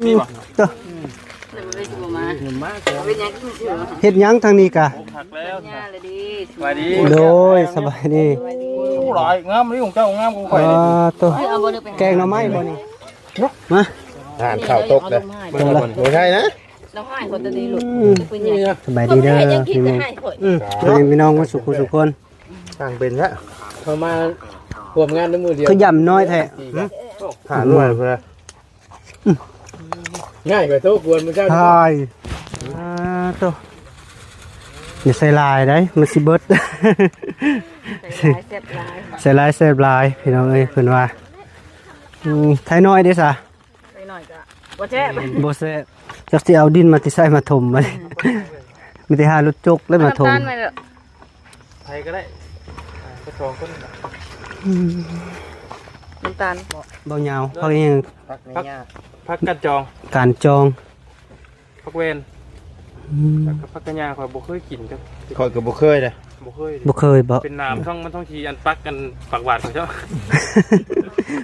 มีบ่เด้อเฮ็ดหยังทางนี้กะโดยสบายดีหลายงามนี่ของเจ้างามของข่อยตัวแกงหน่อไม้บ่นี่มาอ่านข่าวตกเลยไม่ใช่นะสบายดีเด้อพี่แม่พี่น้องมาสุขสุขคนต่างเป็นละพอมาร่วมงานด้วยมือเดียวคือย่ำน้อยแท้หาหน่วยเพื่อง่ายกว่าทุกคนมึงเจ้าใช่ตัวอย่าใส่ลายได้มันสิเบิดใส่ลายเสพลายพี่น้องเอ้ยเพิ่นว่าไทยน้อยเด้ซะไทยน้อยจ้ะบ่แซ่บบ่แซ่บจักสิเอาดินมาที่ใส่มาถมมันมีแต่หารถจกแล้วมาถมไทยก็ได้ก็สองคนน้ำตาลเบาเหยาวเขาเองพักกันจองการจองพักเวนพักกันยาข่อยบ่เคยกินจ้ะข่อยก็บ่เคยเลยบ่เคยบ่เป็นน้ำมันต้องทีอันปักกันปักหวาดของเจ้า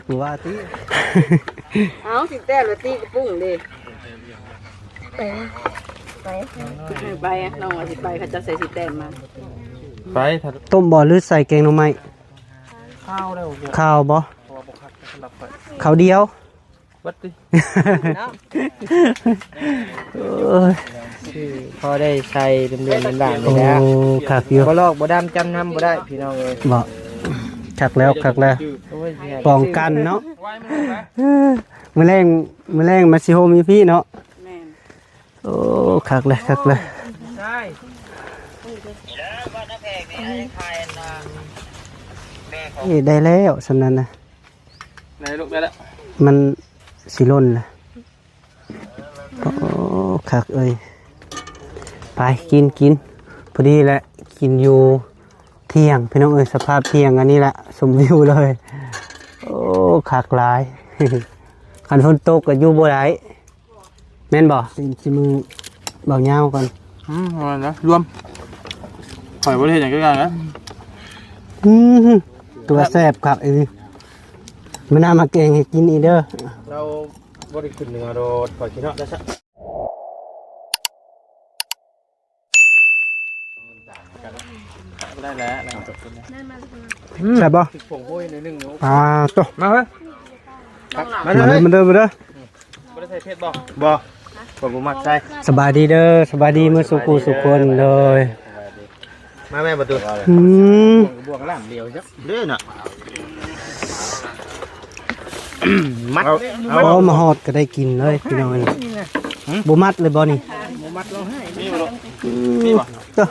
บ่ว่าติเอาสิแต้มละตีกระปุ้งดิไปน้องว่าสิไปเขาจะใส่สิแต้มมาไปต้มบ่หรือใส่แกงหน่อไม้ข้าวแล้วข้าวบ่ข้าวเดียวบัดดิพอได้ใช้เดือนๆบ้างๆแล้วคักอยู่บ่ลอกบ่ดำจำทำบ่ได้พี่น้องเอ้ยบ่คักแล้วป้องกันเนาะมื้อแรงมาสิโฮมอยู่พี่เนาะแม่นโอ้คักเลยใช่ได้แล้วสำนั้นน่ะไหนลูกได้แล้วมันสิล้นล่ะโอ้คักเอ้ยไปกินพอดีแหละกินอยู่เที่ยงพี่น้องเอ้ยสภาพเที่ยงอันนี้แหละสมวิวเลยโอ้คักหลายคันฝนตกก็อยู่บ่ได้แม่นบ่สิมือเบาเหยาวก่อนนะรวมข่อยบ่ได้เฮ็ดหยังก็กันนะตัวแซ่บครับไอ้นี่มันน่ามาเก่งให้กินอีเด้อเราบ่ได้ขึ้นเหนือโดดข่อยกินเนาะได้ซะได้แล้วจบแซ่บบ่ผงโห้ยนึงตัวมาเฮ้ยมาเด้อบ่ได้ใส่เพชรบ่บ่มักใส่สบายดีเด้อสบายดีมื้อสุคนเลยมาแม่ประตูบวกล่างเดียวจ้ะเด้อน่ะมัดเอามาฮอดก็ได้กินเลยพี่น้องบ่มัดเลยบ่นี่บ่มัดเราให้มีบ่ตัว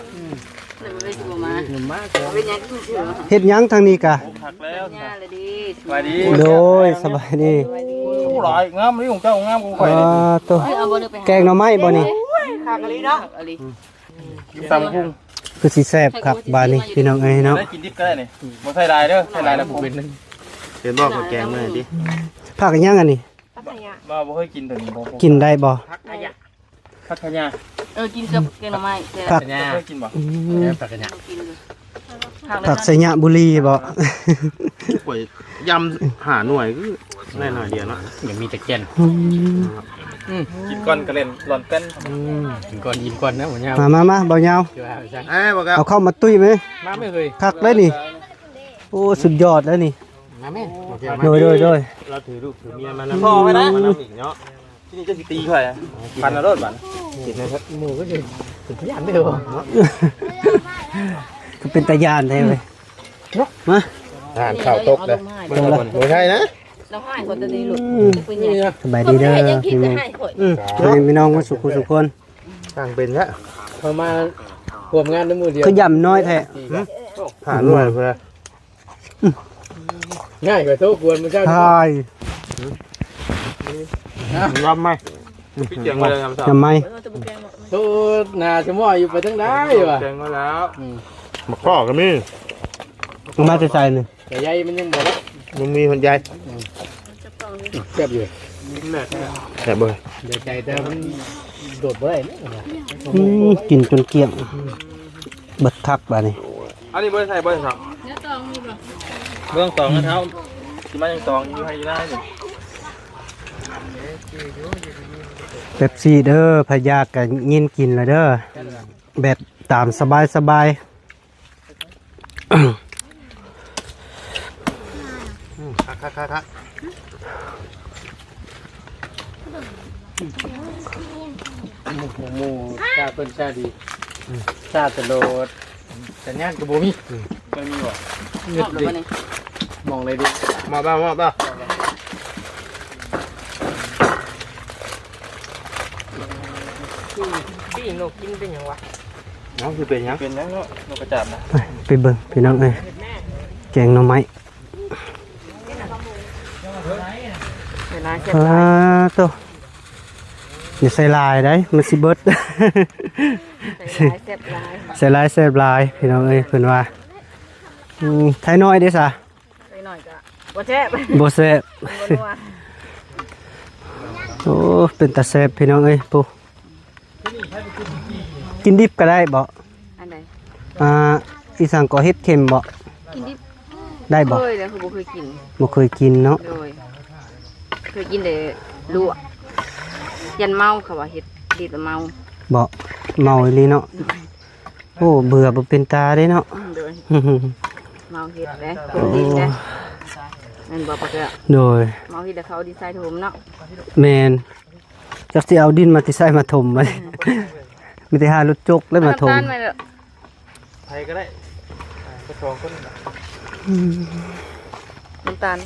เฮ็ดหยังทางนี้กะโดยสบายดีหลายงามนี่ของเจ้างามของข่อยตัวแกงหน่อไม้บ่นี่คักอีหลีเนาะตำกุ้งคือสิแซ่บครับบาดนี้พี่น้องเอ้ยเนาะได้กินดิบก็ได้นี่บ่ใส่ลายเด้อใส่ลายแล้วผมเป็นเห็นบ่ข้าวแกงมื้อดิผักยังอันนี้บ่เคยกินตัวนี้บ่กินได้บ่ผักขยะกินกับแกงหน่อไม้ผักขยะเคยกินบ่ผักขยะผักไสยะบุรีบ่ข่อยยำหาหน่วยคือได้หน่อยเดียวเนาะยังมีแต่แก่นกินก้อนกระเล่นหล่อนเต้นกินก้อนยิ้มก้อนนะหัวยาวมาเบาเหยาวเอาเข้ามาตุ้ยไหมมาไม่เคยคักเลยนี่โอ้สุดยอดแล้วนี่มาแม่โดยเราถือลูกถือเมียมาพอไว้นะเนาะที่นี่จะตีข่อยพันรถบ้านกินนะครับหมูก็คือสุดยอดเด้อก็เป็นตะยานแท้เลยมาอ่านข่าวตกเลยไม่ใช่นะเราให้คนตัวนี้หลุดสบายดีเด้อพี่น้องมาสุขคน ต่างเป็นละพอมาร่วมงานด้วยมือเดียวคือย่ำน้อยแท้หาหน่วยเพื่อง่ายกว่าทุกคนมึงเจ้าใช่ยำไหมพี่เจียงมาเลยทำไมทุกนาชั่วโมงอยู่ไปทั้งได้ว่ะเจียงมาแล้วมาข้อกันนี่มาจะใส่หนึ่งแต่ใหญ่มันยังบอกมันมีคนใหญ่แซ่บอยู่แซ่บเลยเดี๋ยวใจแต่มันโดดไปกินจนเกลี้ยงเบิดคักบ้านี่อันนี้เบอร์ใส่เบอร์สองเบื้องตองนะเท้าที่มันยังตองอยู่ให้ได้อยู่ เป๊ปซี่เด้อพยากกันยินกินแล้วเด้อแบบตามสบายสบาย คัก หมูชาเปิ้นชาดีชาตะโลดสัญญาณก็บ่มีมันมีบ่เงียบดิมองเลยดิ มาบ้า พี่นกกินเป็นหยังวะ น้องคือเป็นยัง เป็นยังเนาะนกกระจาบนะ ไปเบิ่งพี่น้องเอ้ยแกงหน่อไม้ เวลาเจ็บ อ่าโตอย่าใส่ลายได้มันสิเบิด ใส่ร้ายเจ็บร้าย ใส่ลายแซ่บลายพี่น้องเอ้ยเพิ่นว่าไทยน้อยเด้ซะ ไปหน่อยก็บ่แซ่บ บ่แซ่บ บ่นัว โอ้เป็นตาแซ่บพี่น้องเอ้ยปุ๊กินดิบก็ได้บ่ อันใด อีสังก็เฮ็ดเค็มบ่ กินดิบ ได้บ่ เคยแล้วคือบ่เคยกิน บ่เคยกินเนาะ โดยเคยกินแต่ลวกยันเมาเขาว่าเฮ็ดดิบแล้วเมา บ่เมาอีหลีเนาะโอ้เบื่อบ่เป็นตาเด้เนาะ โดยเมาเฮ็ดแล้วเคยดินแล้วนั่นบ่ปะเกะ โดย เมาเฮ็ดแล้วเขาดีไซน์ถมเนาะ แม่นจักสิเอาดินมาที่ใส่มาถมมัน มีแต่หารถจกแล้วมาถม น้ำตาลมาเด้อ ไทยก็ได้ก็ชองคน น้ำตาล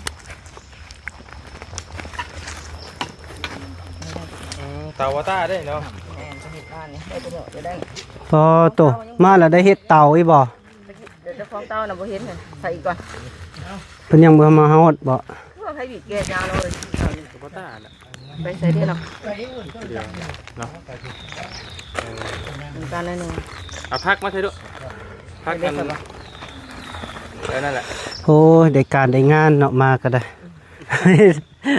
เตาวาต้าได้เนาะ แม่นจะเฮ็ดบ้านนี่ได้ตัวเนาะจะได้ พอโตมาแล้วได้เฮ็ดเตาอีบ่ เดี๋ยวเจะฟ้าของเต้าน่ะบ่เห็นเลยใส่อีกก่อน เพิ่นยังบ่มาฮอดบ่ คือว่าใครบีบแกะยาวเลย วาต้าน่ะ ไปใส่ได้เนาะ เดี๋ยวเนาะ น้ำตาลหน่อยหนึง เอาพักมาใช่ด้วยพักกันนั่นแหละ โอ้ยได้การได้งานเนาะมาก็ได้ ไม่ได้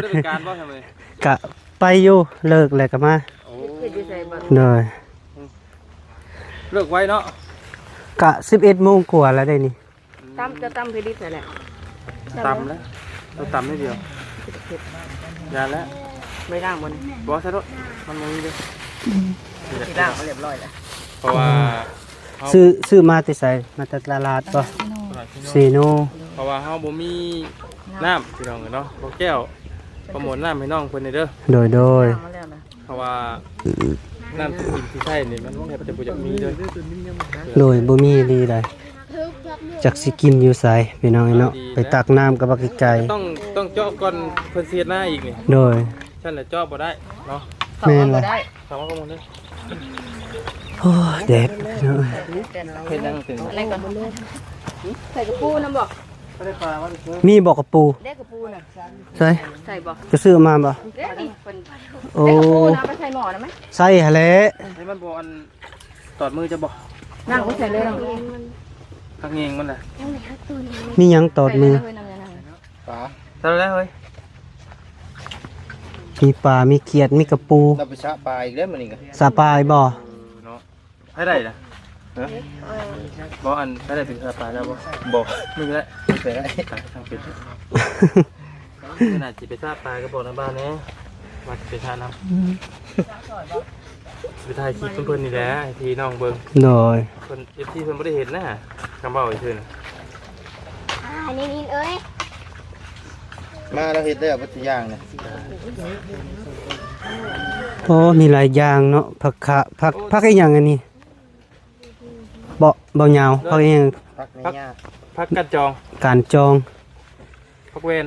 เป็นการบ่ทำไม กะไปอยู่เลิกแล้วก็มา โอ้ เฮ็ดอยู่ใส่บ่ เลย เลิกไว้เนาะ กะ 11 โมงกว่าแล้วได้นี่ ตำจะตำเพดิบใส่แหละ ตำแล้วเราตำได้เดียว ยาแล้ว ไม่ล้างบ่นี่ บอสใช่ด้วยมันมีเลย สิล้างมาเรียบร้อยแล้ว เพราะว่า ซื้อมาแต่ไสมาแต่ตลาดบ่ซีโน เพราะว่าเฮาบ่มีน้ำพี่น้องเนาะบ่แก้วโปรโมทน้ำให้น้องเพิ่นเด้อ โดย ล้างมาแล้วนะ เพราะว่าน้ำที่กินที่ใช้นี่มันแทบจะบ่อยากมีเลย โดยบ่มีดีได้จักสิกินอยู่ไสพี่น้องเนาะไปตักน้ำกับบักไก่ ต้องเจาะก่อนเพิ่นเสียหน้าอีกนี่ โดย ฉันน่ะเจาะบ่ได้เนาะ แม่นล่ะ ได้ ถามว่าข้อมูลเด้อ โอ้ยแดดพี่น้อง เฮ็ดจังถึง อะไรก่อนใส่กระปูน้ำบ่ มีบอกกระปู เด็กกระปูน่ะ ใส่ ใส่บ่ จะซื้อมาบ่ เด็กนี่เพิ่น โอ้ เด็กกระปูน้ำไปใส่หม้อได้ไหม ใส่หะแหละ ให้มันบ่อันตอดมือจะบ่ นั่งก็ใส่เลยเนาะ ทักเงงมันน่ะ มีหยังตอดมือ ใส่เลยน้ำยาล้าง เท่าแล้วเฮ้ย มีปลา มีเขียด มีกระปู เราไปชะปลาอีกแล้วมันนี่ก็ สาปายบ่ เนาะให้ได้ล่ะฮะบ่อันให้ได้เป็นสปาแล้วบ่บ่ไม่ได้ ไปได้ ทางเป็ดขนาดจิไปซาปลาก็บอกในบ้านแน่ว่าจะไปทานน้ำไปถ่ายคลิปเพื่อนๆนี่แหละไอ้ที่น้องเบิ่ง โดย เพิ่นเอฟซีเพิ่นบ่ได้เห็นนะคำเว้าอีกซื่อน่ะ มาเราเฮ็ดได้ปัจจุบันเนี่ย โอ้ มีหลายอย่างเนาะ ผักขะผักอีหยังอันนี้บ่ยาวผักอีหยัง พักในหญ้า พักกัดจอง การจอง พักเวน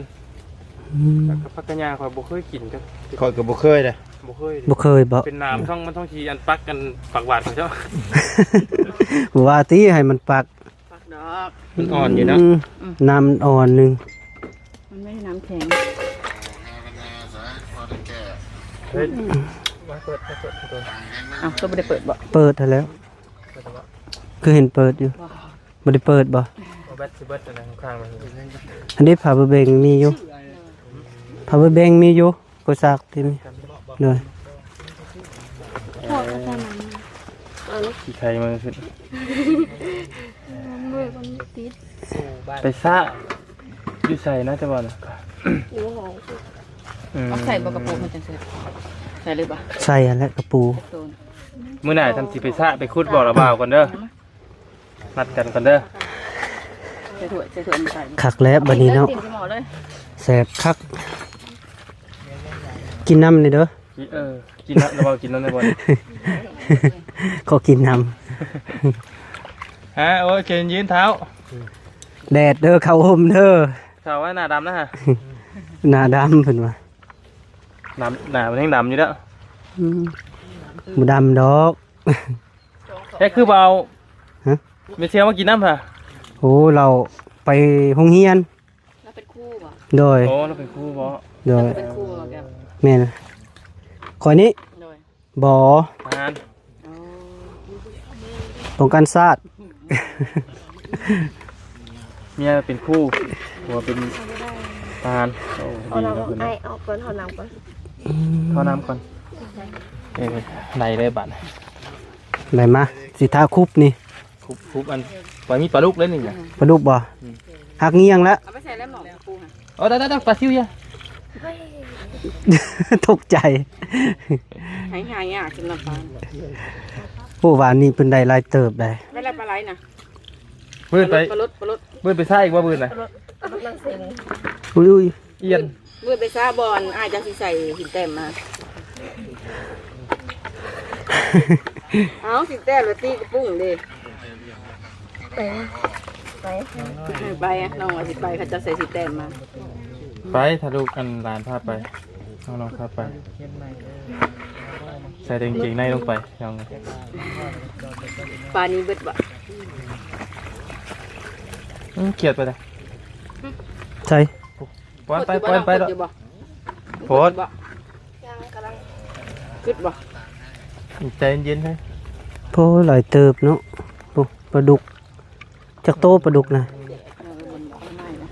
อืม พักกระยาข่อยบ่เคยกินจัง คอยก็บ่เคยเลย บ่เคย บ่เคยบ่ เป็นน้ำมันต้องทีอันปักกันปักหวาดของเจ้า ว่าติให้มันปัก ผักดอก มันอ่อนอยู่นะ น้ำมันอ่อนหนึง มันไม่ได้น้ำแข็ง เฮ้ยมาเปิดตัว อ้าวก็ไม่ได้เปิดบ่ เปิดให้แล้ว คือเห็นเปิดอยู่บ่ได้เปิดบ่ เอาแบตสิเบิดอะไรข้างๆมัน อันนี้ผ้าเบงมีอยู่ผ้าเบงมีอยู่ก็ซักที่นี่เลย ขี้ไข่มันขึ้นไปซะอยู่ใส่นะจะบอกนะ เอาใส่บ่กระปุกมันจังซี่ใส่เลยบ่ ใส่อันและกระปู โดน มื้อหน้าทำสิไปซะไปขุดบ่อระบ่าวก่อนเด้อนัดกันก่อนเด้อ ใส่ถ้วยมาใส่ คักแล้วบัดนี้เนาะ ติ่มที่หมอเลย แซ่บคักกินน้ำนี่เด้อ กินนะระบ่าวกินแล้วได้บ่ ก็กินน้ ฮะโอ้ยเกณฑ์ยืนเท้า ำแดดเด้อเข้าห่มเด้อ เท้าว่าหน้าดำนะฮะ หน้าดำเพิ่นว่า หน้ามันยังดำอยู่แล้ว บ่ดำดอก แค่คือเบา ฮะ ไม่เชียวมากินน้ำค่ะ โอ้เราไปโรงเรียน แล้วเป็นคู่บ่ โดย โอ้เราเป็นครูบ่ โดย เป็นคู่บ่แก แม่นขอยนี้ โดย บ่ ทหาร อ๋อ ป้องกันชาติ เมียเป็นครูหัวเป็นทหารโอ้ดีนะคุณ เอาก่อนเอาน้ำก่อน เข้าน้ำก่อนในเลยบัตร ไหนมาสิทาคุบนี่ คุบอันปล่อยมีปลาลูกเล่นหนึ่งอ่ะ ปลาดุกบ่หักเงียงแล้ว เอาไปใส่แล้วหมอปูค่ะ อ๋อได้ปลาซิวยัง ตกใจ หายอ่ะกินน้ำปลา โอ้วานนี้เป็นได้หลายเติบได้ ไม่ได้ปลาไหลนะ บืนไป ปลาลด บืนไปซ่าอีกว่าบืนน่ะ อุ้ย เอียน เมื่อไปซาบอลอาจจะสิใส่หินแต้มมาเอาหินแต้มแล้วตีกระปุ้งดิไปอ่ะน้องว่าสิไปเขาจะใส่หินแต้มมา ไปถ้าลูกอันหลานพาไปน้องพาไปใส่เก่งๆในลงไปน้อง ปลานี้เบิดบ่ เกลียดไปเลย ใช่ ปอนไปแล้ว โพดบ่ขึ้นบ่ ใจเย็นๆให้ โพหลายเติบเนาะโอ้ปลาดุกจักโตปลาดุกนะ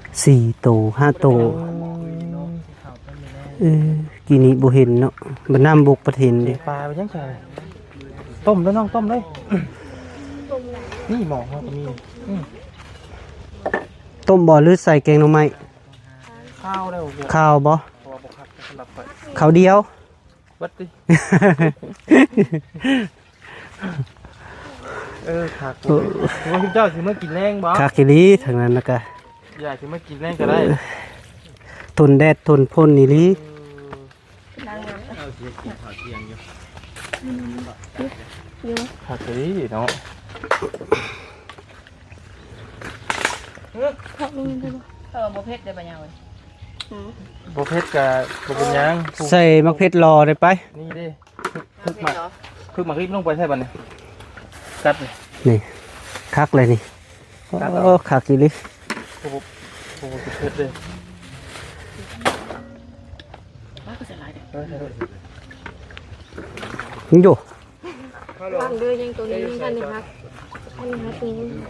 4 โต 5 โตกีนี้บ่เห็นเนาะบ่น้ำบกประเทนเด้ ปลาไปยังไงต้มแล้วน้องต้มเลยนี่หมอเขาก็มี ต้มบ่หรือใส่แกงหน่อไม้ ข้าวได้โอ้โห ข้าวบ่ ตัวบกครับสำหรับไป ข้าวเดียว วัดดิขาดว่าคุณเจ้าสิมากินแรงบ่ คาคิรีทางนั้นนะกะ อยากสิมากินแรงก็ได้ ทนแดดทนพ่นนี่ลิ ขาดเลยเนาะ บ่เผ็ดได้บ่ยังเว้ย บ่เผ็ดกับบ่เป็นหยัง ใส่มะเขือรอได้ไป นี่ดิพึกมารีบลงไปใช่ป่ะเนี่ยกัดเลย นี่คักเลยนี่โอ้คักอีหลิ โอ้โหเผ็ดเลย ว่าก็ใส่หลายเด้อ นี่อยู่ วางเด้อยังตัวนี้กันนี่ครับอันนี้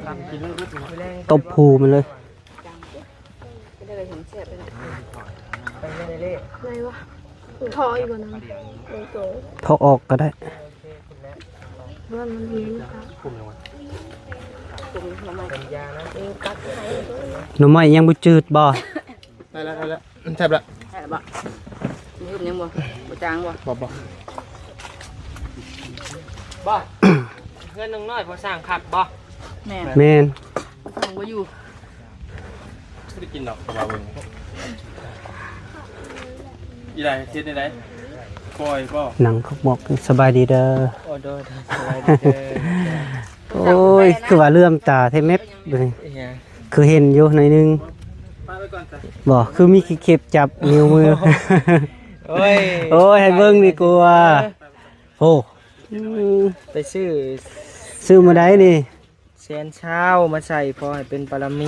ครับตัวนี้ ตบผูมันเลย ก็ได้เห็นแซ่บไปแล้ว อะไรวะทออยู่บนนั้นโต พอออกก็ได้ ๆว่ามันเลี้ยงครับ กลุ่มทำไม หน่อไม้ยังบ่จืดบ่ ได้แล้วแซ่บละ ใช่บ่มีหุ่นยังบ่บ่จางบ่ บ่ บ่เพื่อนน้องน้อยพอสร้างผักบ่ แม่ แม่น ฟังบ่อยู่ ไม่ได้กินหรอกกระเป๋าเองอีไรเช็ดในไหนปล่อยก็ หนังเขาบอกสบายดีเด้อ โอ้โดนสบายดีเด้อ โอ้ยคือว่าเลื่อมตาแท้แมบเบิ่ง อีหยัง คือเห็นอยู่หน่อยนึง ไปก่อนจ้ะ บ่คือมีขี้เข็บจับนิ้วมือ โอ้ย โอ้ยให้เบิ่งดีกว่าโอ้อืม ไปซื้อ ซื้อมาได้นี่ แสนเช้ามาใส่พอให้เป็นปรมี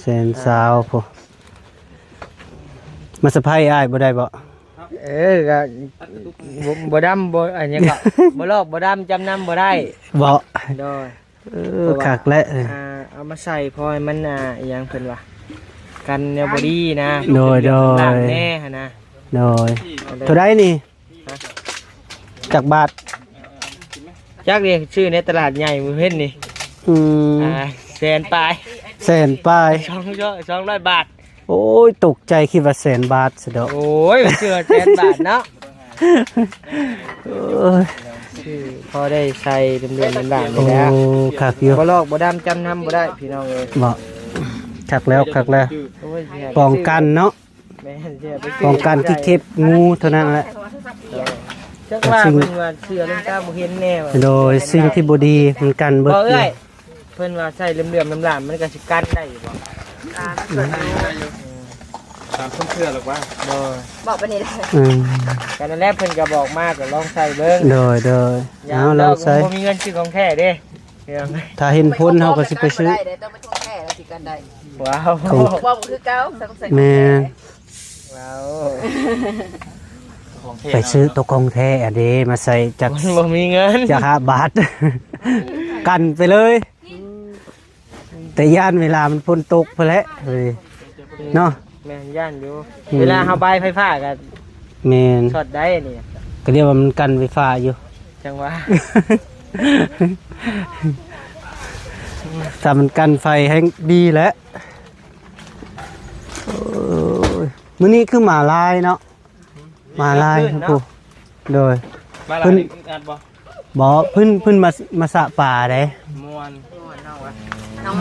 แสนสาวพอมาสะพายอ้ายบ่ได้บ่ ก็บ่ดำบ่อันยังก็ บ่ลอกบ่ดำจำนำบ่ได้ บ่ โดย คักและ เอามาใส่พอให้มันอหยังเพิ่นว่ากันแนวบ่ดีนะ โดย ล้างแน่หั่นนะ โดยเท่าไดนี่จากบาท จักเรียกชื่อในตลาดใหญ่มื้อเฮ็ดนี่ อืม แสนปลาย แสนปลาย 200 บาท โอ้ยตกใจคิดว่าแสนบาทซะดอก โอ้ยเชื่อแสนบาทเนาะ เอ้ย คือพอได้ใส่เดือนๆบาทๆ โอ้ นี่นะ คักอยู่ บ่ลอกบ่ดำจำนำบ่ได้พี่น้องเอ้ย บ่คักแล้ว โอ้ยเสีย ป้องกันเนาะ แม่นเสียไปซื้ ป้องกันที่เข็บงูเท่านั้นแหละ จักว่าเพิ่นว่าเสื้อลงตาบ่เห็นแน่ว่า โดยสิ่งที่บ่ดีมันกันเบิด บ่ เล เอ้ ย ยเพิ่นว่าใส่เหลื่อมๆน้ำๆมันก็สิกันได้อยู่บ่ ตามเชื่อหรอกว่า บ่ บอกไปนี่เลย อืม กันนั่นแหละเพิ่นก็บอกมาก็ลองใส่เบิ่ง โดยเอาเราใส่ บ่มีเงินซื้อของแท้เด้พี่น้อง ถ้าเห็นพ้นเฮาก็สิไปซื้อ ได้ต้องไปท่องแค่แล้วสิกันได้ ว้าว ของ บอกว่ามันคือเก้าต้องใส่ แม่ ว้าว ไปซื้อตัวกองแท้อะเด้มาใส่จาก มันบ่มีเงิน จาก5 บาท กันไปเลย แต่ย่านเวลามันฝนตกไปแล้วเฮ้ยเนาะ แม่นย่านอยู่ อืม เวลาเฮาบายไฟฟ้าก็ แม่น ช็อตได้นี่ ก็เรียกว่ามันกันไฟฟ้าอยู่ จังหว่า ถ้ามันกันไฟให้ดีแล้วโอ้ยมื้อนี้คือหมาลายเนาะหมาลายครับผู้โดย มาหลังนี้งานบ่ บ่เพิ่นมาสระป่าเด้ ม่วน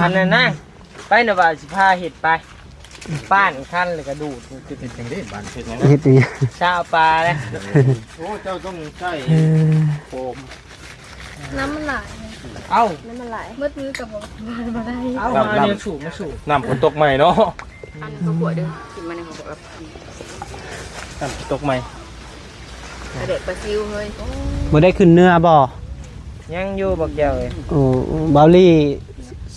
อันนั้นนะไปน่ะว่าสิพาเฮ็ดไปป้านคันแล้วก็ดูด เป็นจังได๋บ้านเฮ็ดหยัง เฮ็ดอีหยัง ชาวปลาเลย โอ้เจ้าต้องใช้ เออ โฟม น้ำมันไหล เอ้า น้ำมันไหลมืดมือกับบอกมาได้ เอ้ามาเดี๋ยวสูบมาสูบ น้ำฝนตกใหม่เนาะ อันเขาขวดเด้อกินมาในหัวแบบ น้ำฝนตกใหม่ เด็กปลาซิวเฮ้ย บ่ได้ขึ้นเนื้อบ่ ยังอยู่บอกแก้วเลย โอ้บาวลี่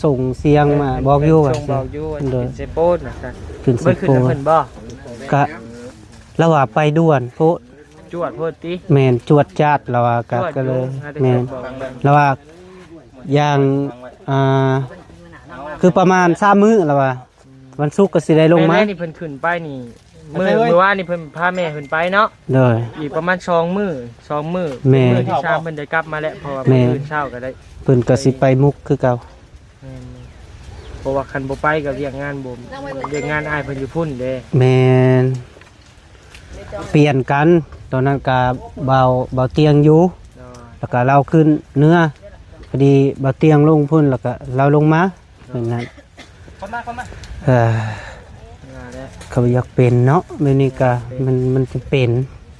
ส่งเสียงมาบอกอยู่ว่า ส่งบอกอยู่ว่า โดย เป็นเซโปนนะครับ ขึ้น เบิ่ สิ งขึ้น โป แล้วเพิ่นบ่ กะระหว่าไปด่วนโพะ จวดโพดติ แม่นจวดจาดระหว่า จ กะ วด ก็เลย อยู่ แม่น บอกเลย ระหว่าอย่างคือประมาณ3มื้อระหว่าวันศุกร์ก็สิได้ลงมา แนี่เพิ่นขึ้นไปนี่มื้อวานนี่เพิ่นพาแม่เพิ่นไปเนาะ โดย อีกประมาณ2มื้อมื้อ แม่ มื้อที่สามเพิ่นได้กลับมาแล้วเพราะว่า แม่ มื้ออื่นเช้าก็ได้ เพิ่นก็สิไปมุกคือเก่า แม่นเพราะว่าคันบ่ไปก็เรียกงานบ่เรียกงานอ้ายเพิ่นอยู่พุ่นเด้ แม่นเปลี่ยนกันตอนนั้นก็เบาเตียงอยู่ เนาะ แล้วก็เราขึ้นเนื้อพอดีเบาเตียงลงพุ่นแล้วก็เราลงมาเป็นนั้น เข้ามา เอ่อ ว่าแล้ว เขาอยากเป็นเนาะแบบนี้ก็มันจะเป็น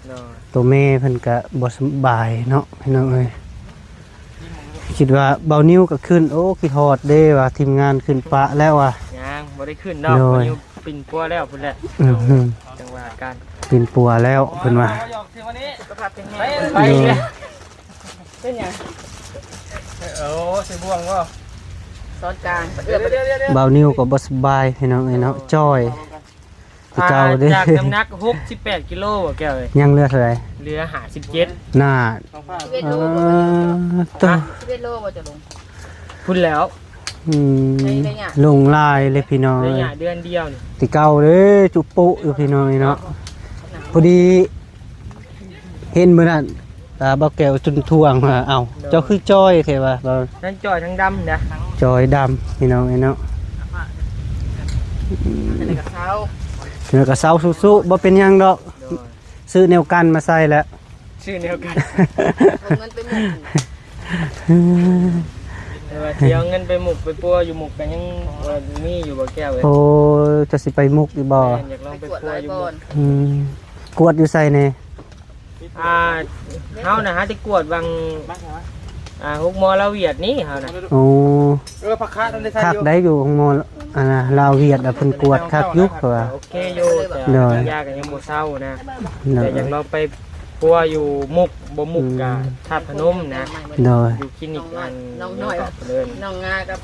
เนาะ ตัวแม่เพิ่นก็บ่สบายเนาะพี่น้องเอ้ยคิดว่าเบานิ้วก็ขึ้นโอ้คิดฮอดเด้ว่าทีมงานขึ้นปะแล้วว่ะ ยังบ่ได้ขึ้นดอก โดย บ่อยู่ปิ่นปัวแล้วพุ่นแหละ อื้อหือ จังหวะการ เป็นปัวแล้วเพิ่นว่า ไป โดย เลย เป็นยัง โอ้ใส่บ่วงบ่ ซอสกลางเอื้อไปเรื่อย เบานิ้วก็บ่สบายพี่น้องเอ้ยเนาะจ้อยคือเก่าเด้ จากน้ำหนัก68กิโลบ่แก้วเอ้ย ยังเหลือเท่าไหร่ เหลือ57 หน้า 11 เอ โล อตัว 11 โลบ่จะลง พุ่นแล้ว อืม ได้หยัง ลงลายเลยพี่น้อง ได้ เอ้ย หยาเดือนเดียวนี่ ติเก่าเด้จุปุอยู่พี่น้องเนาะพอดีเห็นมื้อนั้นบ่แก้วจนท่วงว่าเอ้าเจ้าคือจ้อยแท้ว่าบ่ นั่นจอยทั้งดำนะ จอยดำพี่น้องเนาะ อันนี้ก็เท้า เนื้อก็เซาสู้ๆบ่เป็นหยังดอก ซื้อแนวกันมาใส่แล้ว ชื่อเดียวกัน เอาเงินไปหมุน แต่ว่าเที่ยวเงินไปหมุกไปปัวอยู่หมุกกันยังมีอยู่บ่แก้วเอ้ย โอ้จะสิไปมุกอีบ่ แม่นอยากลอง ไป ไป กวด ปัว ร้อย อยู่ ก่ ห อ มุ น ก อืมกวดอยู่ใส่แน่ เฮานะฮะที่กวดบางฮุกมอลาเวียดนี่เฮานะ โอ้ ผักคานั่นได้ใส่ คัก อยู่ ได้อยู่ของหมอลาวเวียดเพิ่นกวดคักอยู่ว่า โอเคอยู่แต่ ได้ ยากันยังบ่เศร้านะ เนาะ แต่อย่างเราไปปัวอยู่มุกบ่มุกกะธาตุพนมนะ เนาะ อยู่คลินิกอัน น้องน้อย เลย น้องงากับ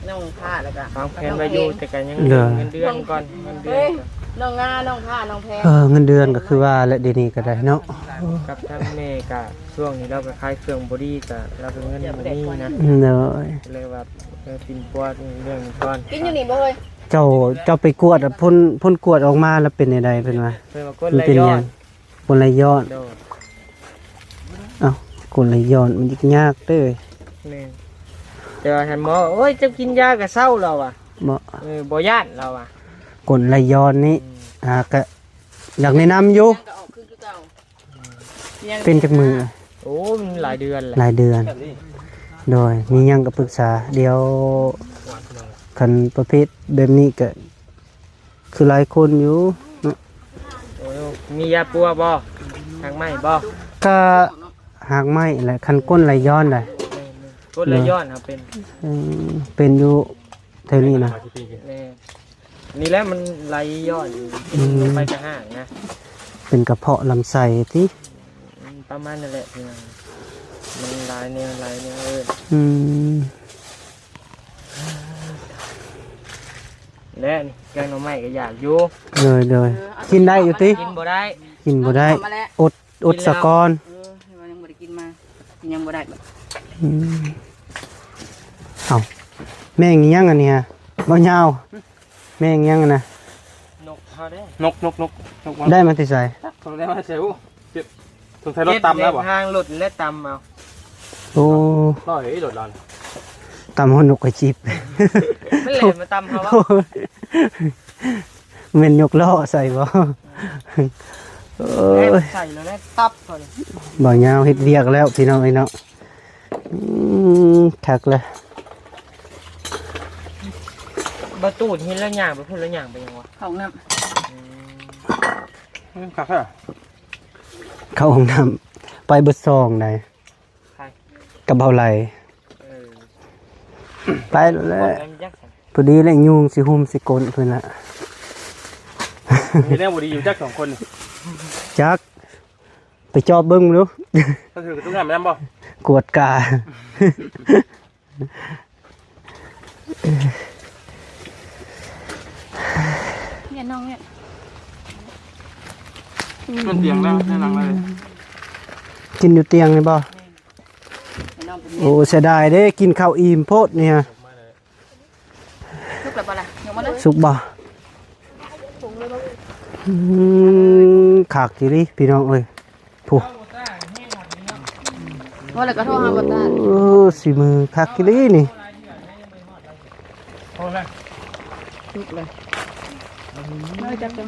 น้องผ้าแล้วก็ ฟังแผนไว้อยู่แต่กันยังเงินเดือนก่อนเงินเดือ เฮ้ น ยน้องงาน้องผ้าน้องแพง เงินเดือนก็คือว่าและเดี๋ยวนี้ก็ได้เนาะ กับท่านแม่กะช่วงนี้เราก็ขายเครื่องบอดี้กะเราเป็นเงินบ่มีนะ เนาะ เลยว่าปินปวดเรื่องนี้ก่อน กินอยู่นี่บ่เฮ้ย เจ้าไปกวดพ่นกวดออกมาแล้วเป็นจังไดเพิ่นว่า เพิ่นว่ากด มัน ไหล เป็น ย้ ห อ ยั น งคนละย้อน โดด คนละย้อนมันยากเด้อ นี่แต่ว่าท่านหมอโอ้ยจะกินยากะเศร้าเราอ่ะ บ่ บ่ย่านเราอ่ะ กลไหลย้อนนี่ก็อยากแนะนำอยู่ ยังก็ออกคือเก่ายัง เป็นจักมือ โอ้มันหลายเดือนแหละ หลายเดือน โดยมีหยังก็ปรึกษาเดี๋ยวคันประเภทแบบนี้ก็คือหลายคนอยู่เนาะ โอ้ยมียาปัวบ่ทางไม้บ่ ก็หากไม่แหละคันก้นไหลย้อนได้ ต้นเลยย้อนครับเป็น เป็นอยู่เท่านี้นะ แน่นี่แหละมันไหลย้อนไปกระห่างนะ เป็นกระเพาะลำไส้ที่ ประมาณนั่นแหละพี่น้องมันหลายแนวอืม และนี่แกงหน่อไม้ก็อยากอยู่ เลยกินได้อยู่ติ กินบ่ได้ กินบ่ได้ เอามาแล้ว อดสะกอน ยังบ่ได้กินมายังบ่ได้แบบ อืมเอาแม่งอีหยังอันเนี้ยบ่ยาวแม่งอีหยังอะนะ นกเขาได้ นกมา ได้มาที่ใส่ ตรงนี้มาเซลเจ็บตรงไทยรถตำแล้วบ่ ทางหลุดและตำเอา โอ้ ร้อยโดดร้อน ตำหัวนกกระจิบ ไม่เลยมาตำเขาว่า แม่นยกล้อใส่บ่โอ้ย ใส่แล้วได้ตับเขาเลย บ่ยาวเฮ็ดเวียกแล้วพี่น้องไอ้เนาะคักเลย ประตูหินแล้วย่างไปพูดแล้วย่างไปยังวะ ของน้ ขับแค่ เข้าห้องน้ำไปเบิดซองได้ ใคร กับเบาไหล เออ ไปแล้วแหละ บอกแล้วมันยักษ์สั่น พอดีแหละยุงสิหุ่มสิกลเพิ่นละ มีเรื่องบดีอยู่จัก2 คน จักไปจอบเบิ่งดู ก็คือทุกงานไม่ได้บ่ กวดกา ำเนี่ยน้องเนี่ย มันเตียงแล้วให้นั่งเลย กินอยู่เตียงเลยบ่ น้องเป็น โอ้เสียดายเด้กินข้าวอิ่มโพดเนี่ย ทุกแบบอะไรยังมาเลย สุกบ่ขากทีนี้พี่น้องเอ้ยผู้ ว่าแล้วก็โทรหาบ่ตา สิมือขากทีนี้นี่ ทุกเลยไม่จับจัง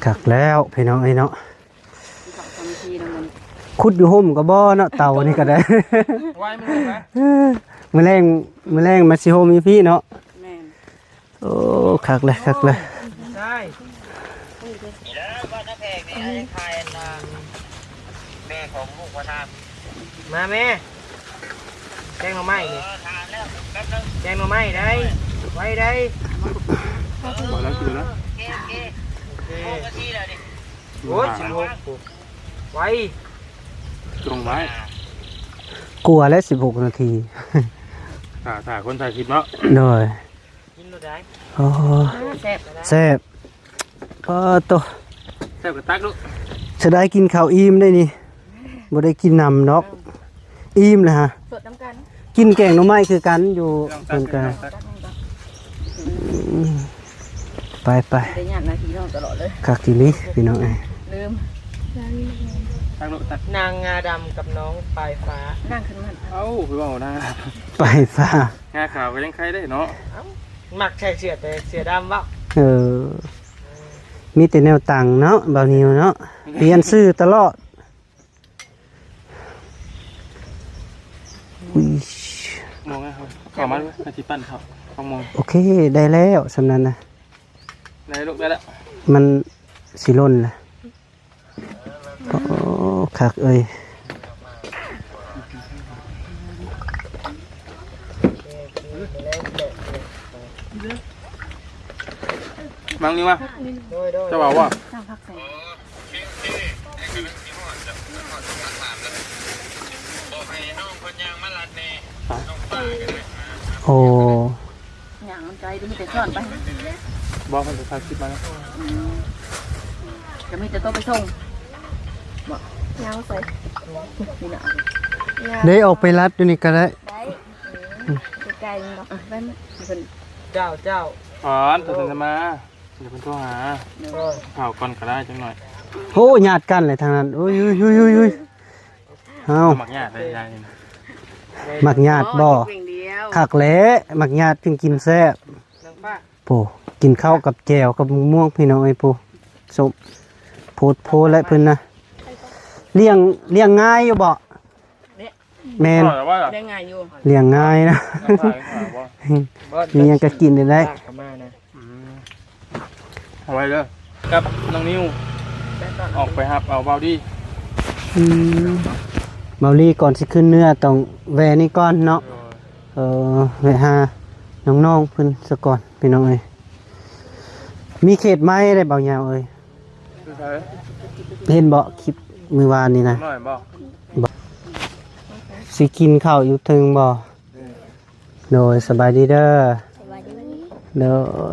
ขากแล้วพี่น้องเอ้ยเนาะ ทำทีนะมัน ขุดอยู่ห่มก็บ่เนาะเต่านี่ก็ได้ ไว้ไม่ได้ไหม มื้อแรงมาสิโฮมอีพี่เนาะ แม่น โอ้คักเลย ใช่มาแม่แกงหน่อไม้นี่แกงหน่อไม้ได้ไว้ได้ บ่แล้วคือแล้ว โอ้ยไว้ ตรงไว้ กลัวแล้ว16 นาที ถ่ายคนถ่ายคลิปเนาะ โดย กินรถได้ โอ้ แซ่บ แซ่บโต แซ่บกับตักลูก จะได้กินข้าวอิ่มได้นี่บ่ได้กินนำเนาะอิ่มเลยฮะ สดน้ำกัน กินแกงหน่อไม้คือกันอยู่เพิ่นกันไป ได้ยากนาทีน้องตลอดเลย คักทีนี้พี่น้องเอ้ย ลืม ตักลูกตัก นางงาดำกับน้องปลายฟ้า นั่งขึ้นมา เอ้าพี่ว่าหน้า ไปฟ้าง าขาวก็ยังใครได้เนาะ หมักใส่เสียแต่เสียดำวะ มีแต่แนวตังเนาะบ่าวนิวเนาะเปลี่ยนชื่อตลอดอุ้ย มองไงครับขอมาด้วยอาทิตย์ปั้นเขาต้องมอง โอเคได้แล้วสำนั้นนะ ได้ลูกได้แล้ว มันสิล่นล่ะโอ้คักเอ้ย มังนี่วะ โดย จะบอกว่า นั่งพักใส่ โอ้ อย่างมันใจดูมีแต่ซ่อนไป บอกคนจะถ่ายคลิปมาแล้ว จะมีแต่โตไปส่ง ยาวใส่ นี่นะ ได้ออกไปรัดอยู่นี่ก็ได้ ได้ไกลๆเนาะ ไปมั้ยเป็น เจ้า อ๋อตัวจะมาเดี๋ยวเป็นโทรหาข่าวก่อนก็ได้จังหน่อย โอ้ญาติกันเลยทางนั้นโอ้ยเอา หมักหยาดเลยยาย มักญาติบ่ เพียงเดียว คักแหล้มักญาติจึงกินแซ่บ นางป้า โปูกินข้าวกับแจ่วกับมะม่วงพี่น้องไอ้ปูสมโพดโพและเพิ่นนะเลี้ยงง่ายอยู่บ่แม่น ได้ง่ายอยู่ เลี้ยงง่ายนะ มีหยังก็กินได้ ลากเข้ามานะ เอาไว้เด้อกับน้องนิวออกไปหับเอาเบาดี อืมเมาลี่ก่อนสิขึ้นเนื้อต้องแวนี่ก่อนเนาะแวหาน้องๆเพิ่นซะก่อนพี่น้องเอ้ยมีเขตไม้ได้บ่ยาวเอ้ย คือใช่ เห็นบ่คลิปมื้อวานนี่นะ หน่อยบ่ สิกินข้าวอยู่ถึงบ่โดยสบายดีเด้อโด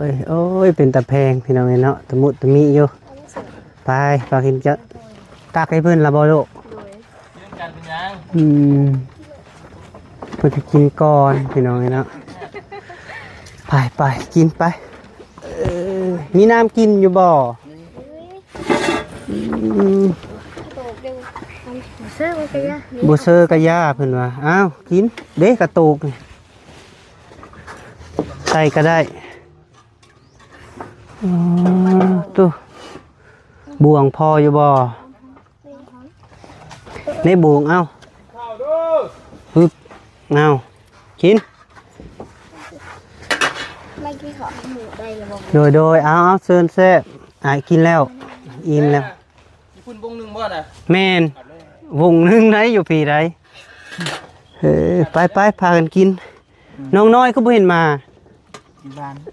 ยโอ้ยเป็นตะแพงพี่น้องเอ้ยเนาะตะมุตะมิอยู่ไปฝากกินจะตักให้เพิ่นละบ่ลูก กันเป็นยัง เพิ่นสิกินก่อนพี่น้องเอ้ยเนาะไปกินไปมีน้ำกินอยู่บ่บ่เซอร์กะยาเพิ่นว่าอ้าวกินเด้กระโตกนี่ใส่ก็ได้ตู้บวงพออยู่บ่ในบวงเอ้าฮึบเอ้ากินโดยเอาเซินแซ่บกินแล้วอิ่มแล้ว คุณวงหนึ่งบ่น่ะ แม่นวงหนึงไหนอยู่พี่ใดไปพากันกินน้องน้อยก็บ่เห็นมา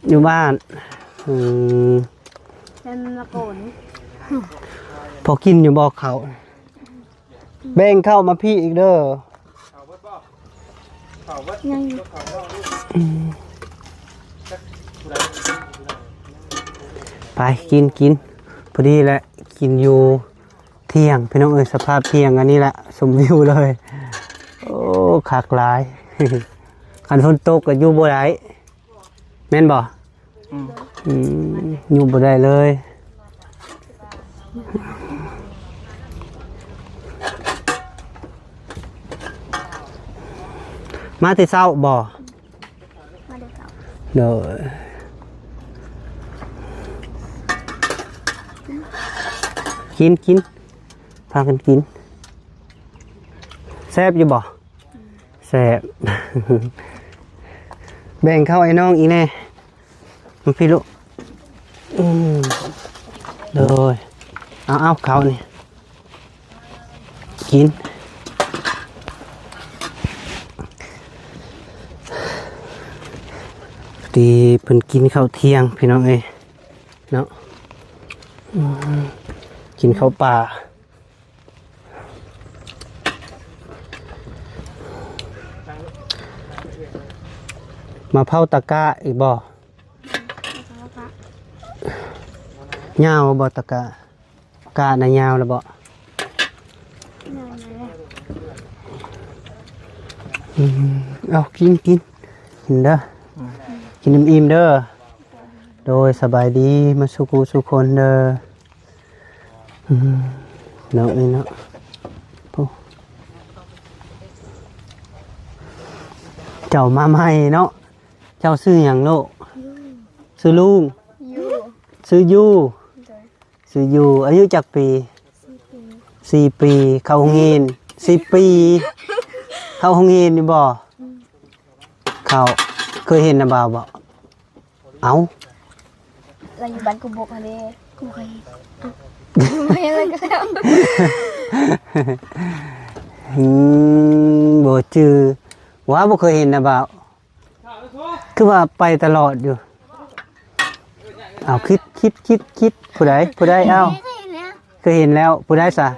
อยู่บ้านเป็นมะโกน พอกินอยู่บ่เขาแบ่งเข้ามาพี่อีกเด้อ ยังอยู่ ไปกินพอดีแหละกินอยู่เที่ยงพี่น้องเอ้ยสภาพเที่ยงอันนี้แหละสมวิวเลยโอ้คักหลาย คันฝนตกก็อยู่บ่ได้แม่นบ่อยู่บ่ได้เลยมาแต่เช้าบ่ มาเด็กเก่า เด้อกินพากันกินแซ่บอยู่บ่แซ่บ แบ่งเข้าไอ้น้องอีกแน่มันพี่ลูกเลยเอาเขานี่กินดีเพิ่นกินข้าวเที่ยงพี่น้องเอ้ยเนาะกินข้าวป่ามาเผาตะกร้าอีกบ่ยาวบ่ตะกร้ากาน่ะยาวแล้วบ่เอากินเด้อกินอิ่มๆเด้อโดยสบายดีมาสุขุสุคนเด้อเนาะนี่เนาะเจ้ามาใหม่เนาะเจ้าซื้อหยังโลกซื้อลุงซื้อยูอายุจักปี4 ปีเข้าโรงเรียน10 ปีเข้าโรงเรียนนี่บ่เข้าเคยเห็นนะบ่าวบ่เอา เราอยู่บ้านกูบอกอะไรกูเคยไม่อะไรก็แล้ว บ่จือว่าบ่เคยเห็นนะบ่าวคือว่าไปตลอดอยู่เอาคิดผู้ใดเอาเคยเห็นแล้วผู้ใดซะ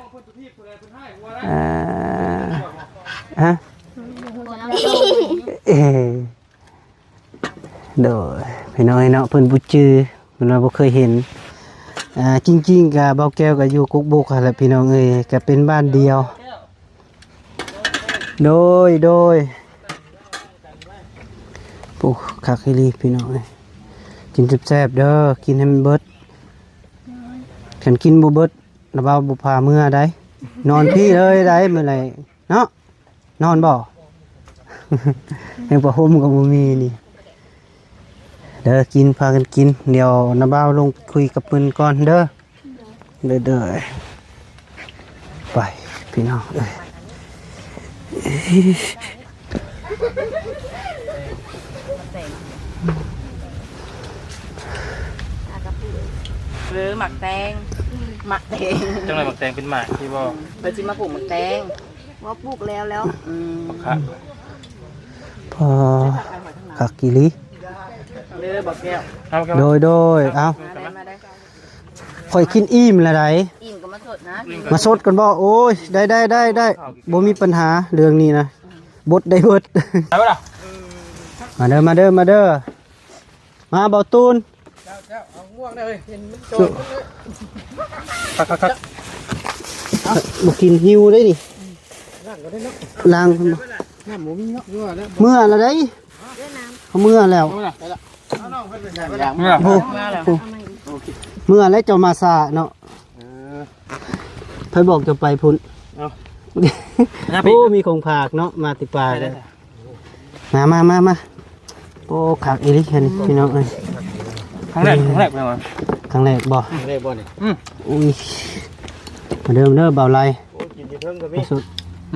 ฮะโดยพี่น้อยเนาะเพิ่นบ่จือเพิ่นว่าบ่เคยเห็นจริงๆก็เบาแก้วก็อยู่กุกบุกหั่นแหละพี่น้องเอ้ยก็เป็นบ้านเดียวโดยปุ๊คักอีหลีพี่น้องเอ้ยกินแซ่บๆเด้อกินให้มันเบิดคันกินบ่เบิดระเบาบ่พาเมื่อได้นอนพี่เลยได้มื้อไหร่เนาะนอนบ่ แมงปะห่มก็บ่มีนี่เด้อกินพากันกินเดี๋ยวน้าบ่าวลงคุยกับเพิ่นก่อนเด้อเด้อไปพี่น้องเอ้ย หรือหมักแตงหมักแตง จังไรหมักแตงเป็นหมากที่บ่ ไปจิมาปลูกหมักแตง ว่าปลูกแล้ว ค่ะ พอคักกิลิ เด้อบอกแก้ว เอาครับ โดยเอา มาได้ ค่อยกินอิ่มแล้วได อิ่มก็มาสดนะ มาสดกันบ่โอ้ยได้บ่มีปัญหาเรื่องนี้นะบดได้เบิด ไปบ่ล่ะ มาเด้อมาเบาตูน เอาง่วงเลยเห็นมันโจ คัก มากินหิวได้ดิ นั่งก็ได้เนาะ ล้าง น้ำหมูมีเนาะยั่วแล้ว เมื่อละได้เขาเมื่อแล้ว เอาบ่ล่ะ น้องเพิ่นเป็นอย่าง นี่ล่ะ โอ้ มาแล้ว เมื่อแล้วเจ้ามาซาเนาะเพิ่นบอกจะไปพุ่นโอ้มีของผากเนาะมาติปลาเลยมาโอ้ขากอีลิเห็นพี่น้องเอ้ย ครั้งแรกเป็นไง ครั้งแรกบ่ ได้บ่นี่ อุ้ยมาเด้อเบาไร โอ้กินอยู่เพิ่งก็มี สุด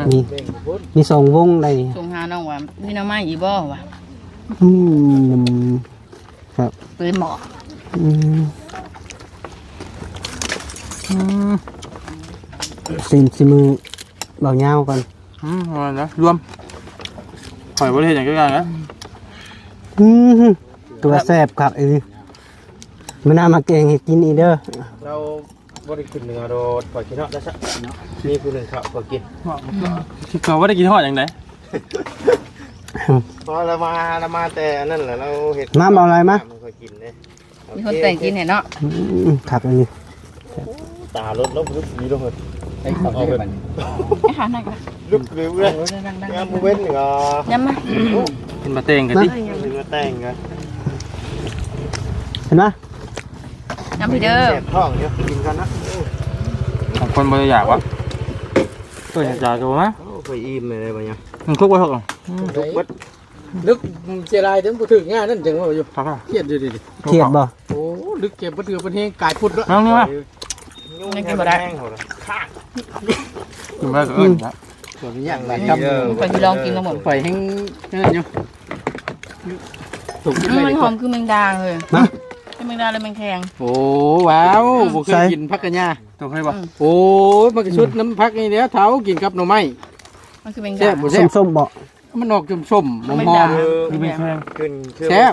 มี เบ่งบุญ มีสองวงอะไร ส่งหาน้องว่าพี่น้องมาอีบ่วะ อืมครับ ปืนหมอ อืมสิมือเบาเงาก่อน อะไรนะรวมหอยบริเวณอย่างก็อย่างนะ ตัวแซ่บครับอีมันน่ามาเก่งให้กินอีเด้อ เราบ่ได้ขึ้นเหนือโดดปล่อยกินเนาะแล้วซะเนาะมีผู้หนึงเขาก็กิน ที่เขาว่าได้กินทอดอย่างไร พอเรามาแต่นั่นแหละเราเห็ด มาเบาอะไรมา มันเคยกินเลย มีคนแต่งกินเห็นเนาะ ครับอันนี้ ตาลดลบลึกดีลงเลยไอ้เขาเอาไป ไอ้ขาหน่อยก็ ลึกเลยเลยงามเว้นเหรอ ย้ำมา กินมาเตงกันดิ ถึงมาแต่งกัน เห็นไหม ย้ำพี่เด้อ เจ็บท้องเดี๋ยวกินกันนะ ของคนบริจาควะตัวอยากจ่ายตัวนะ เคยอิ่มเลยบ่ยัง มันคุกไว้เถอะ ลุกวัดลึกเสียดายถึงบ่ถึงงานนั่นจังว่าอยู่ ครับ เครียดอยู่ดิ เทียบบ่ โอ้ลึกเก็บบ่ถือเป็นเฮงกายพุดแล้ว น้องนี่วะ ยังกินบ่ได้ กินไม่ได้ก็เอิ้นนะ ส่วนอย่างไรครับ ไปที่ลองกินกันหมด ไฟแห้งนั่นอยู่ถูก มันหอมคือแมงดาเลย นะ เป็นแมงดาเลยแมงแคง โอ้ว้าวบ่เคยกินผักกะหญ้า ตัวเคยปะ โอ้ยมันก็ชุดน้ำผักนี่เดี๋ยวเท้ากินกับหน่อไม้ มันคือแมง แซ่ ดา บบ่แซ่บ ส้มๆบ่ มันออกส้มๆหอม คือไม่แพง ขึ้นแซ่บ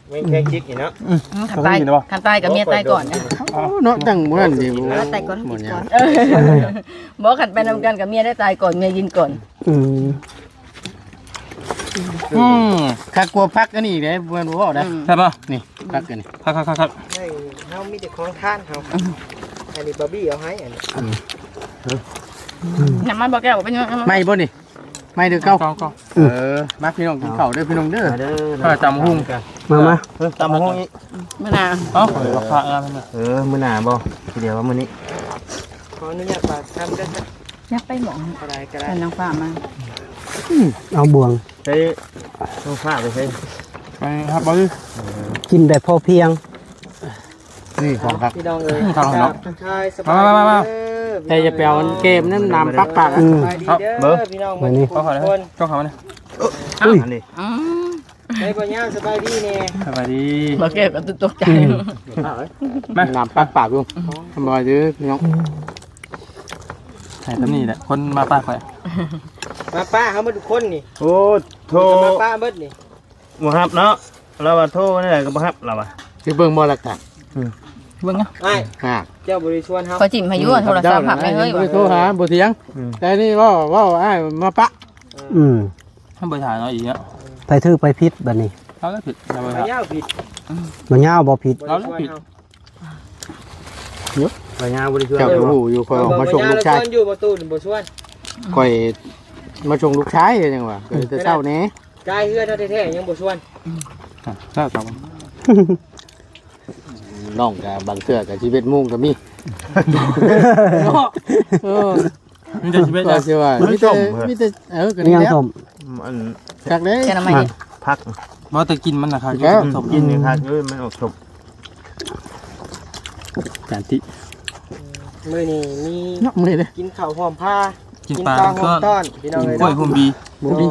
แม่งแค่จิกนี่เนาะ ขันใต้ขันใต้กับเมียใต้ก่อนนะ เนาะตั้งบ่นั่นดิ ๆแต่ก่อนกินก่อน บอกขันไปนำกันกับเมียได้ตายก่อนเมียยินก่อน คักกลัวพักอันนี้เด้เพิ่นบ่เว้าได้ ใช่ปะ นี่พักกันนี่ ครับ เฮามีแต่ของทานเฮาอันนี้บาร์บี้เอาให้อันนี้ น้ำมันบอกแก้วเป็นยังไง ไม่บ่นี่ไม่เด้อเก้า ก็ มาพี่น้องกินข้าวเด้อพี่น้องเด้อ ก็จำหุ้ง มา ตำห้องนี้ มะนาว อ๋อราคาอะไรมัน มื้อหน้าบ่ทีเดียวว่ามื้อนี้ ขออนุญาตฝากทำด้วยครับ ยักไปหมอง อะไรก็ได้ เป็นน้องฟ้ามา เอาบ่วง ไปต้องฟ้าไปใช่ ไปครับบอล กินแบบพอเพียง นี่ของครับ พี่น้องเอ้ย ทางเนาะ ทักทายสบายดีเด้อ แต่จะแปลวเกมนั่นน้ำปักปาก สบายดีเด้อพี่น้องทุก ก็ขอเลย คน ก็ขอเลย อุ้ย นี่ ได้บ่ย่างสบายดีแน่ สวัสดี บอกแก้วก็ตกใจ น้ำปักปากลุงทำอะไรดื้อพี่น้อง ถ่ายตำนี่แหละคนมาป้าคอย มาป้าเฮามาทุกคนนี่ โอ้โทร มาป้าเบิดนี่ บ่ฮับเนาะเราว่าโทรนี่แหละก็บ่ฮับเราว่าสิเบิ่งบ่ละกัน เบิ้งนะ ไอ้ ฮะ เจ้าบริชวนเฮา พอจิ้มพายุโทรศัพท์หักเลยเฮ้ย บ่ได้โทรหาบ่เถียงแต่นี่ว่าอ้ายมาปะ ถ้าเบอร์ถ่ายน้อยอีกเนาะ ไปถือไปพิษบัดนี้ เราก็ผิดเราเบอร์ มา ถ่าย ยาวผิด มันยาวบ่ผิด บริชวนเฮา ไปงานบ่ได้ชวนเจ้าหูอยู่คอยออกมาส่งลูกชาย อยู่ประตูบ่ชวน คอยมาส่งลูกชายจังว่าเกิดแต่เช้านี้ กายเฮือแท้ๆยังบ่ชวน ใช่ครับ น้องกับบางเทื่อกับชีวิตมุ่งก็มี มันจะเป็น ก็สิว่ามีแต่ก็ นี่ นี่ ยัง แล้ว สม อัน คักเด้ แกน้ำไม้ พักบ่แต่กินมันนะครับ ครับ สมกินนี่ครับมันออกสม จานที่ มื้อนี้มี ยกมือเลย กินข้าวหอมผ้า กิน กิน ปลา ปลาห ก็ อมต้อนพี่น้อง กิน เอ้ย กล้วยพวมบี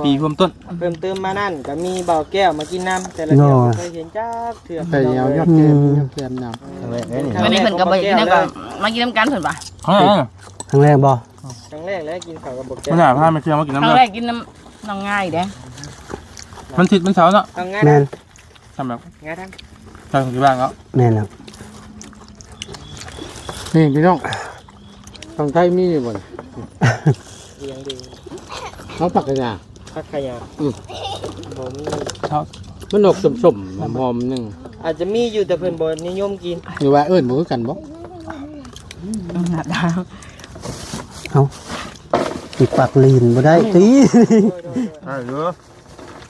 ปีพวมต้น เพิ่มเติมมานั่นก็มีเบาแก้วมากินน้ำแต่ละเดียวเคยเห็นจ้าเถื่อ ไป พี่น้อง เอา เอ้ ย ย อดเกมนำ วันนี้เพิ่นก็บ่กินน้ำก็มากินน้ำกันเพิ่นป่ะ เฮ้ย ครั้งแรกบ่ ครั้งแรกแล้วกินข้าวกับเบาแก้ มั วน หนาผ้ามันเคี้ยวมากิน ค น้ำ รั้ง เล แร ย กกินน้ำน้องง่ายเด้ มันติดมันเช้าเนาะ ทำงาน แม่น ทำแบบ งานท ใช่ของที่บ้านแล้ว แม่นแล้ว นี่พี่น้องต้องไทยมีอยู่บ่ ำเลี้ยงดี เขาปักกันยา พักขยะบ่มี มันออกสมๆหอมๆนึง อาจจะมีอยู่แต่เพิ่นบ่นิยมกิน หรือว่าเอิ้นบ่คือกันบ่ หน้าดาว เอาติดปากลีนบ่ได้ตี ใช่เยอะ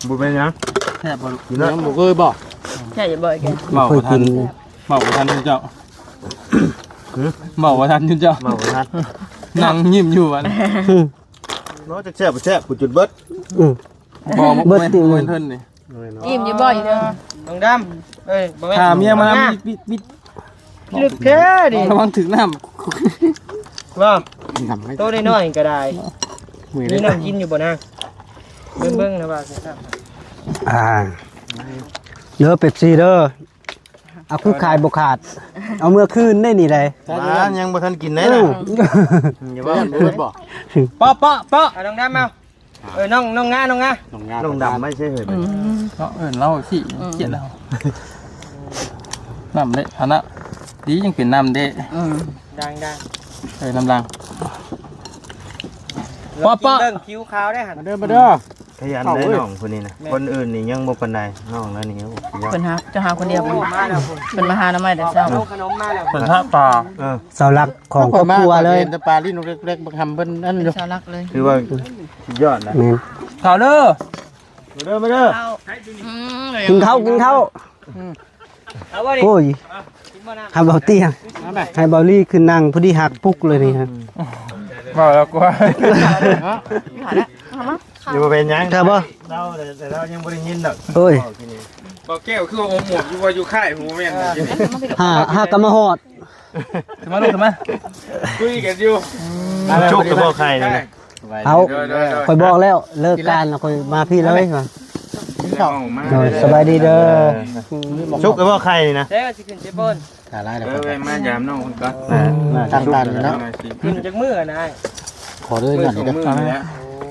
บุเป็นยังแค่บอลกิน ยังบ่เคยบ่ ใช่อย่าบ่อยแก เมา เคย ทั กิ น น เมาทันคุณเจ้าเมาทันคุณเจ้าเมาทันนั่งยิ้มอยู่วัน น้อยจะแซ่บบ่แซ่บกูจุดเบิด อือ บอก เบิด ไม่ ติ ไม่เทินนี่ อิ่มอย่าบ่อยเด้อ น้องดำเอ้ยบ่แม่น ถามเมียมา น้อง บิด ลึกแท้ดิ ระวังถึงน้ ว่า ทำให้ โตได้น้อยก็ได้ มือ มี ได้ น้ำกินอยู่บ่นางเบิ่งๆนะว่าสิครับ เด้อเป็ปซี่เด้อเอาคือขายบ่ขาด เอาเมื่อคืนได้นี่เลย บ้านยังบ่ทันกินได้ เอ น่ะ อ อย่า บ่ ว่า เอิ้นบ่ ำป๊อป๊อป๊อ เอาน้องดำเอาน้องงา น้องงา น้องดำไม่ใช่เหรอ เออเล่าสิเขียนเราน้ำเละฐานะดียังเป็นน้ำเดะ ดัง น้ำลัง ๆ ป๊อปะ เบิ่งคิ้วขาวได้หั่น มาเด้อมาเด้อ ขยันได้น้องคนนี้นะคนอื่นนี่ยังบ่ปานใดน้องแล้วนี่โอ้ยอด เพิ่นหาจะหาคนเดียวเพิ่น มาแล้วผม เพิ่นมาหาหน่อไม้แต่เช้า ลูกขนมมาแล้ว สันทะปลา เสาหลักของครอบครัวเลย ห็นแต่ปลาลิ้นเล็กๆบ่ทำเพิ่นอันอยู่ เช้ารักเลย คือว่าสุดยอดนะ แม่น ข่าวเด้อ มาเด้อมาเด้อ กินข้าวกินข้าว เอาบ่ดิ โอ้ย กินบ่น้ำ ให้เบาเตี้ยให้เบาลี่ขึ้นนั่งพอดีหักปุกเลยนี่ครับ บอกแล้วกูว่า อยู่บ่เป็นหยัง ครับบ่ เราแต่เรายังบ่ได้ยินดอก โอ้ย บอกแก้วคือว่าอมหมวกอยู่ว่าอยู่ค่ายหูแม่น หากำมาหอด ถึงมาลูกถึงมาคุยกันอยู่ จุกกับบ่ใครนี่นะ เอาคอยบอกแล้วเลิกการแล้วคอยมาพี่เลยว่ะโอ้ยสบายดีเด้อ จุกกับบ่ใครนี่นะ เด้อสิขึ้นเจ็บเบิ้น ขาลายแล้ว เออมายามน้องคนก่อน ตั้งตาอยู่เนาะ ขึ้นจากมือนะ ขอเด้อหน่อยเด้อ มือแล้ว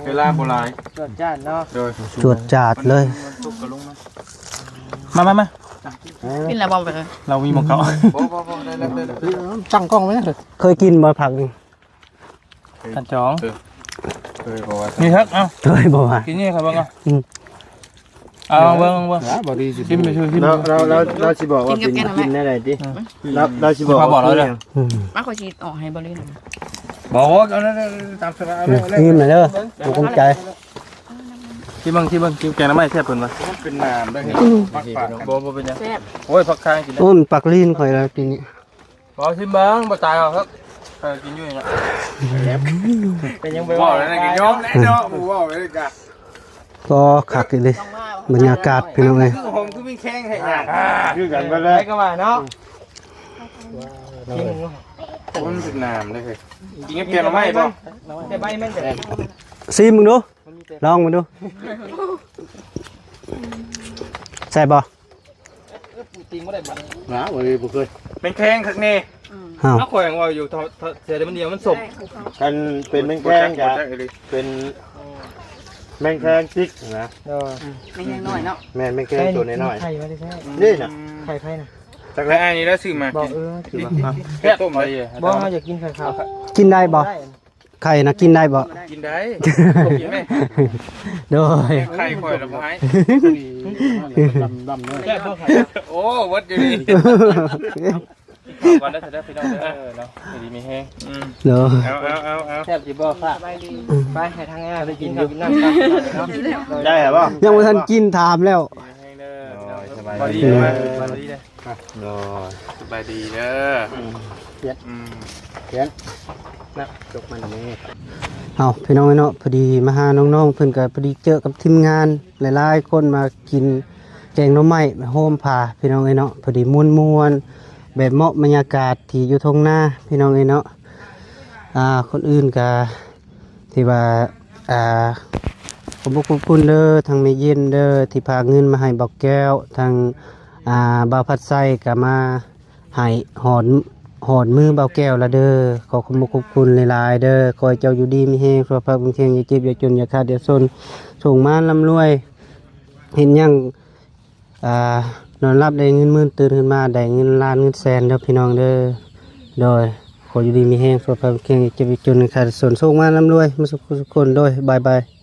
เวลาโบราณ จวดจ้านเนาะ โดย จวดจาดเลย ตุกกระลุงมามา กินแล้วบ่ไปเลย เรามีหมกเขา ตั้งกล้องไว้นะ เคยกินบ่ผักนี่ ขันจองนี่ครับเอ้า เคยบ่ว่า กินนี่ครับบ้างเอาเบิ้ง บ่ดีสิ ชิมไปช่วยชิม เราสิบอกว่าเป็นกินได้ไดติเราสิบอก บอกเราเลย อืม มาขอชีออกให้บ่เลยนะ บอกว่าเอาตามสบายเลย นี่มาเด้อบ่กลุ้มใจ ที่เบิ้งแกงน้ำมันแซ่บเพิ่นวะเป็นน้ำได้เห็นผักปากบ่เป็นยัง แซ่บ โอ้ยผักคางกินได้ โอ้ยปักลีนข่อยแล้วทีนี้ บอกชิมเบิ้งบ่ตายหรอกครับกินอยู่อย่างเงี้ย เป็นยังไป บอกแล้วนะกินยอมแน่เนาะบ่บอกเลยกะ ก็คักอีเลยบรรยากาศพี่น้องเอ้ย ผมคือมีแข้งให้ย่าง คือกันไปเล ไป ย ก็ว่าเนาะ มันเป็นน้ำได้เคยกินกับแกงน้ำมันบ่ แต่ใบมันจะ ซีมึงดูลองมึงดูใส่บ่ นะบ่เคย เป็นแข้งคักแน่ อ้าว ถ้าข่อยว่าอยู่เสียแต่มันเดียวมันสม กันเป็นแมงแคงจ้ะเป็นแมงแคงจิกนะ เนาะ ไม่ยังน้อยเนาะ แม่นแมงแคงตัวน้อย ไข่มาได้ใช่ ๆนี่น่ะ ไข่ไผ่น่ะ จากแล้วอันนี้แล้วซื้อมา บอกถือว่า แค่ต้มอะไร บ่เฮาอยากกินไข่ขาว กินได้บ่ไข่นะกินได้บ่ กินได้กินไหม โดย ไข่ข่อยละไม้ ดำๆเลย แซ่บบ่ไข่ โอ้วัดอยู่นี่ก่อนได้เสร็จแล้วพี่น้องเนาะดีมีแห้ง เด้อ เอา แซ่บสิบ่ฟ้าไปให้ทางงานไปกินกินน้ำกันเนาะ ได้เหรอบ่ ยังบ่ทันกินถามแล้ว แห้งเด้อสบายดีเลยสบายดีเลย โอ้ย สบายดีเด้อ เขียน นะจบมันนี้ เอาพี่น้องเนาะพอดีมาหาน้องๆเพิ่นก็พอดีเจอกับทีมงานหลายๆคนมากินแกงหน่อไม้มาโฮมผ่าพี่น้องเนาะพอดีม่วนๆแบบเหมาะบรรยากาศที่อยู่ทงหน้าพี่น้องเนาะคนอื่นก็ที่ว่าขอบคุณเด้อทางแม่เย็นเด้อที่พาเงินมาให้บอกแก้วทางบ่าวพัดไส้ก็มาให้หอนมือเบาแก้วละเด้อขอขอบคุณหลายๆเด้อคอยเจ้าอยู่ดีมีแฮงสุขภาพแข็งอย่าเจ็บอย่าจนอย่าขาดอย่าซนส่งมาร่ำรวยเห็นยังนอนรับได้เงินหมื่นตื่นขึ้นมาได้เงินล้านเงินแสนเด้อพี่น้องเด้อโดยขออยู่ดีมีแฮงสุขภาพแข็งอย่าเจ็บอย่าจนอย่าขาดอย่าซนส่งมาร่ำรวยมาสุขคนโดยบาย